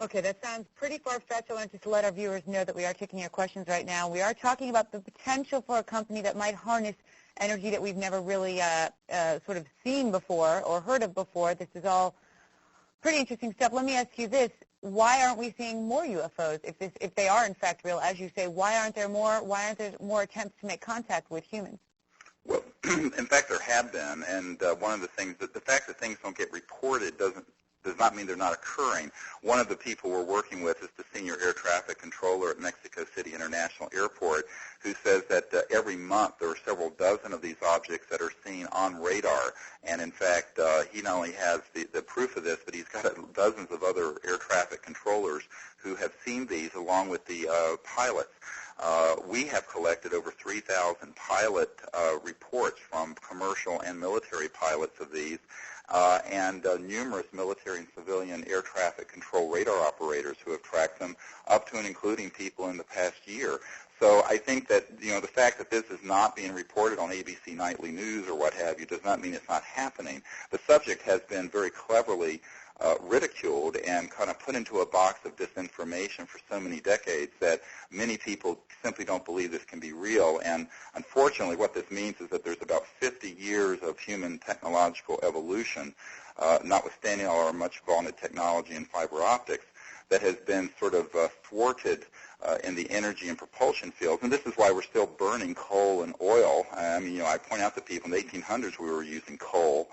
Okay, that sounds pretty far-fetched. I want to just let our viewers know that we are taking your questions right now. We are talking about the potential for a company that might harness energy that we've never really sort of seen before or heard of before. This is all pretty interesting stuff. Let me ask you this. Why aren't we seeing more UFOs? If they are, in fact, real, as you say, why aren't there more attempts to make contact with humans? Well, in fact, there have been, and one of the things that the fact that things don't get reported does not mean they're not occurring. One of the people we're working with is the senior air traffic controller at Mexico City International Airport, who says that every month there are several dozen of these objects that are seen on radar. And in fact, he not only has the proof of this, but he's got dozens of other air traffic controllers who have seen these along with the pilots. We have collected over 3,000 pilot reports from commercial and military pilots of these, and numerous military and civilian air traffic control radar operators who have tracked them, up to and including people in the past year. So I think that, you know, the fact that this is not being reported on ABC Nightly News or what have you does not mean it's not happening. The subject has been very cleverly ridiculed and kind of put into a box of disinformation for so many decades that many people simply don't believe this can be real. And unfortunately, what this means is that there's about 50 years of human technological evolution, notwithstanding all our much vaunted technology in fiber optics, that has been sort of thwarted in the energy and propulsion fields. And this is why we're still burning coal and oil. I mean, you know, I point out to people in the 1800s we were using coal.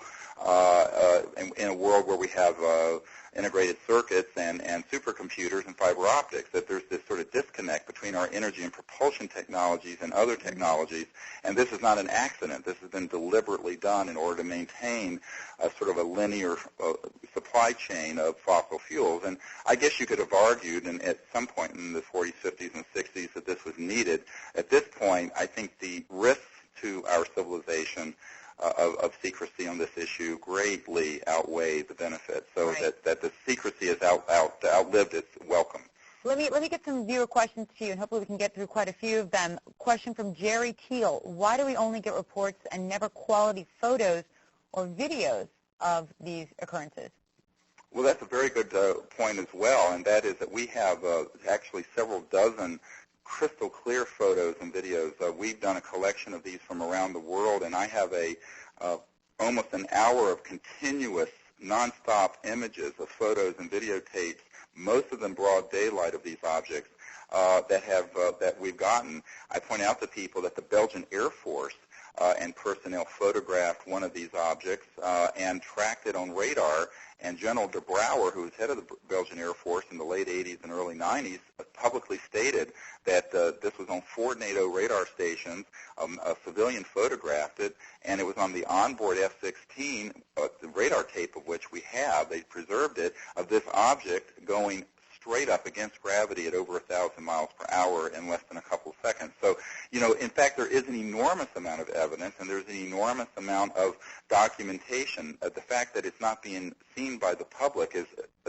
In a world where we have integrated circuits and supercomputers and fiber optics, that there's this sort of disconnect between our energy and propulsion technologies and other technologies. And this is not an accident. This has been deliberately done in order to maintain a sort of a linear supply chain of fossil fuels. And I guess you could have argued at some point in the 40s, 50s, and 60s that this was needed. At this point, I think the risks to our civilization of secrecy on this issue greatly outweigh the benefits, so right. that the secrecy has outlived its welcome. Let me get some viewer questions to you, and hopefully we can get through quite a few of them. Question from Jerry Teal: why do we only get reports and never quality photos or videos of these occurrences? Well, that's a very good point as well, and that is that we have actually several dozen crystal clear photos and videos. We've done a collection of these from around the world, and I have almost an hour of continuous nonstop images of photos and videotapes, most of them broad daylight, of these objects that we've gotten. I point out to people that the Belgian Air Force and personnel photographed one of these objects and tracked it on radar. And General de Brouwer, who was head of the Belgian Air Force in the late 80s and early 90s, publicly stated that this was on 4 NATO radar stations. A civilian photographed it, and it was on the onboard F-16, the radar tape of which we have. They preserved it, of this object going straight up against gravity at over 1,000 miles per hour in less than a couple of seconds. So, you know, in fact, there is an enormous amount of evidence, and there's an enormous amount of documentation. The fact that it's not being seen by the public is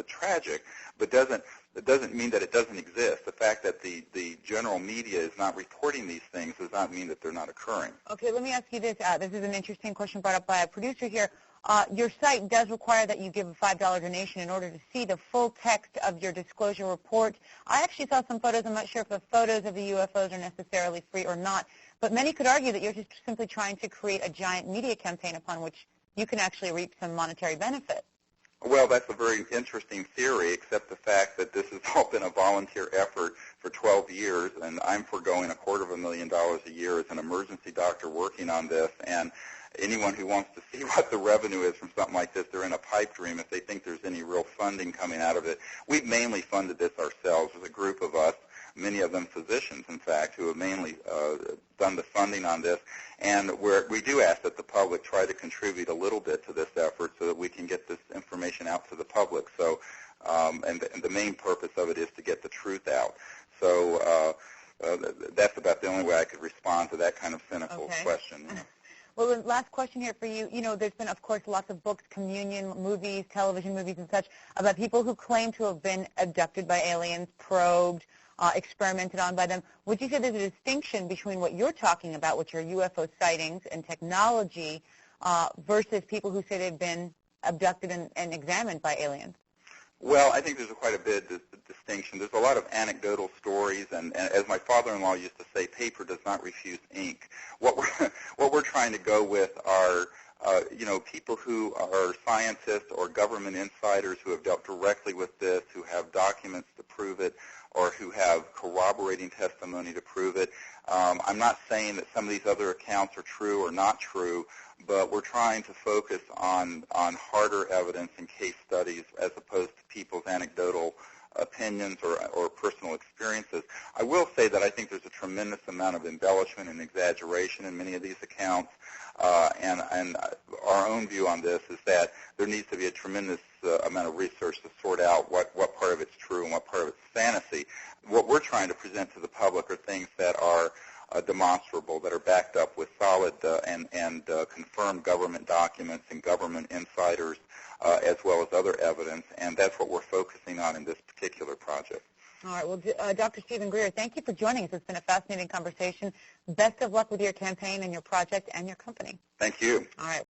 tragic, but it doesn't mean that it doesn't exist. The fact that the general media is not reporting these things does not mean that they're not occurring. Okay, let me ask you this. This is an interesting question brought up by a producer here. Your site does require that you give a $5 donation in order to see the full text of your disclosure report. I actually saw some photos. I'm not sure if the photos of the UFOs are necessarily free or not, but many could argue that you're just simply trying to create a giant media campaign upon which you can actually reap some monetary benefit. Well, that's a very interesting theory, except the fact that this has all been a volunteer effort for 12 years, and I'm foregoing $250,000 a year as an emergency doctor working on this. And anyone who wants to see what the revenue is from something like this, they're in a pipe dream if they think there's any real funding coming out of it. We've mainly funded this ourselves as a group of us, many of them physicians, in fact, who have mainly done the funding on this. And we do ask that the public try to contribute a little bit to this effort so that we can get this information out to the public. So, and the main purpose of it is to get the truth out. So that's about the only way I could respond to that kind of cynical question. You know. Well, the last question here for you. You know, there's been, of course, lots of books, communion, movies, television movies and such, about people who claim to have been abducted by aliens, probed, experimented on by them. Would you say there's a distinction between what you're talking about, which are UFO sightings and technology, versus people who say they've been abducted and examined by aliens? Well, I think there's quite a bit of distinction. There's a lot of anecdotal stories, and as my father-in-law used to say, paper does not refuse ink. What we're trying to go with are people who are scientists or government insiders who have dealt directly with this, who have documents to prove it, or who have corroborating testimony to prove it. I'm not saying that some of these other accounts are true or not true, but we're trying to focus on harder evidence and case studies as opposed to people's anecdotal opinions or personal experiences. I will say that I think there's a tremendous amount of embellishment and exaggeration in many of these accounts, and our own view on this is that there needs to be a tremendous amount of research to sort out what part of it's true and what part of it's fantasy. What we're trying to present to the public are things that are demonstrable, that are backed up with solid and confirmed government documents and government insiders, as well as other evidence, and that's what we're focusing on in this particular project. All right. Well, Dr. Stephen Greer, thank you for joining us. It's been a fascinating conversation. Best of luck with your campaign and your project and your company. Thank you. All right.